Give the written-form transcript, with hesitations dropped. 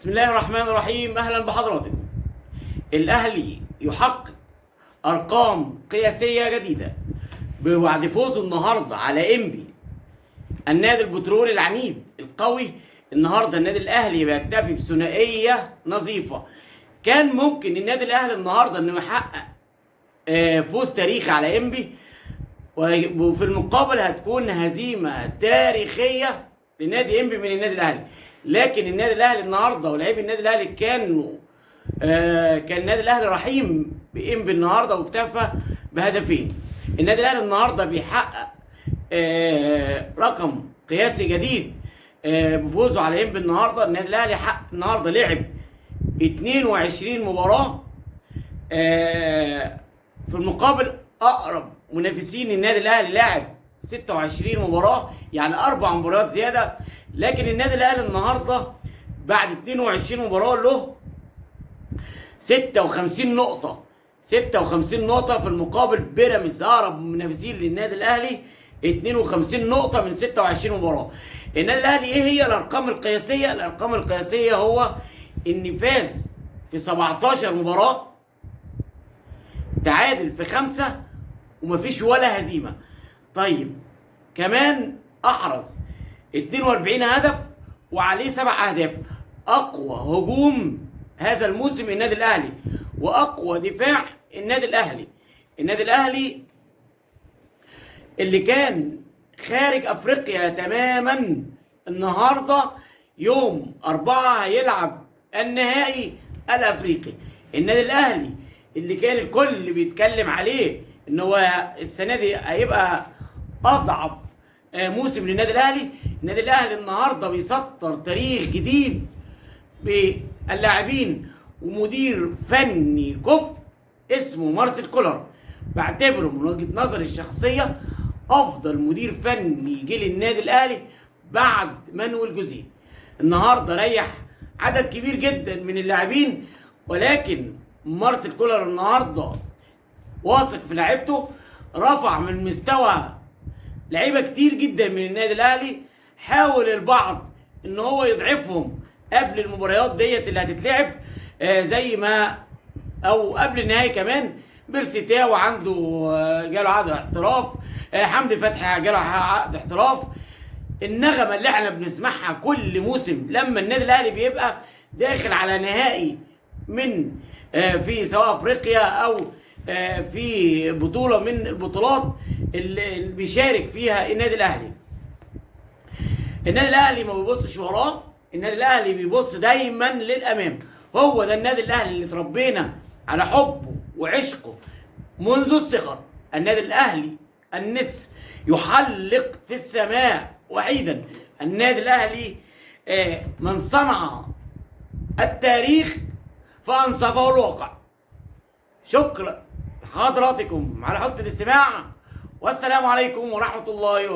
بسم الله الرحمن الرحيم. اهلا بحضراتكم. الاهلي يحقق ارقام قياسيه جديده بعد فوزه النهارده على انبي، النادي البترولي العنيد القوي. النهارده النادي الاهلي بيكتفي بثنائيه نظيفه. كان ممكن النادي الاهلي النهارده انه يحقق فوز تاريخي على انبي، وفي المقابل هتكون هزيمه تاريخيه لنادي انبي من النادي الاهلي. لكن النادي الاهلي النهارده ولاعيبي النادي الاهلي كان النادي الاهلي رحيم بانبي النهارده واكتفى بهدفين. النادي الاهلي النهارده بيحقق رقم قياسي جديد بفوزه على انبي النهارده. النادي الاهلي حقق النهارده لعب 22 مباراه، في المقابل اقرب منافسين النادي الاهلي لاعب 26 مباراه، يعني 4 مباريات زياده. لكن النادي الاهلي النهارده بعد 22 مباراه له 56 نقطه. 56 نقطه في المقابل بيراميدز اقرب منافسين للنادي الاهلي 52 نقطه من 26 مباراه. النادي الاهلي ايه هي الارقام القياسيه؟ الارقام القياسيه هو ان فاز في 17 مباراه، تعادل في 5 ومفيش ولا هزيمه. طيب كمان احرز 42 هدف وعليه 7 اهداف. اقوى هجوم هذا الموسم النادي الاهلي، واقوى دفاع النادي الاهلي. النادي الاهلي اللي كان خارج افريقيا تماما النهارده يوم 4 هيلعب النهائي الافريقي. النادي الاهلي اللي كان الكل بيتكلم عليه ان هو السنه دي هيبقى اضعف موسم للنادي الاهلي، النادي الاهلي النهارده بيسطر تاريخ جديد باللاعبين ومدير فني كفء اسمه مارسيل كولر. بعتبره من وجهه نظري الشخصيه افضل مدير فني جه للنادي الاهلي بعد مانويل جوزيه. النهارده ريح عدد كبير جدا من اللاعبين، ولكن مارسيل كولر النهارده واثق في لعيبته، رفع من مستوى لعيبه كتير جدا من النادي الاهلي. حاول البعض ان هو يضعفهم قبل المباريات ديت اللي هتتلعب، زي ما او قبل النهائي كمان. بيرسي تاو عنده جاله عقد احتراف، حمدي فتحي جاله عقد احتراف. النغمه اللي احنا بنسمعها كل موسم لما النادي الاهلي بيبقى داخل على نهائي من في سواء افريقيا او في بطوله من البطولات اللي بيشارك فيها النادي الاهلي. النادي الاهلي ما بيبصش وراه، النادي الاهلي بيبص دايما للامام. هو ده النادي الاهلي اللي اتربينا على حبه وعشقه منذ الصغر. النادي الاهلي النسر يحلق في السماء وحيدا. النادي الاهلي من صنع التاريخ فانصفه الواقع. شكرا لحضراتكم على حسن الاستماع، والسلام عليكم ورحمه الله وبركاته.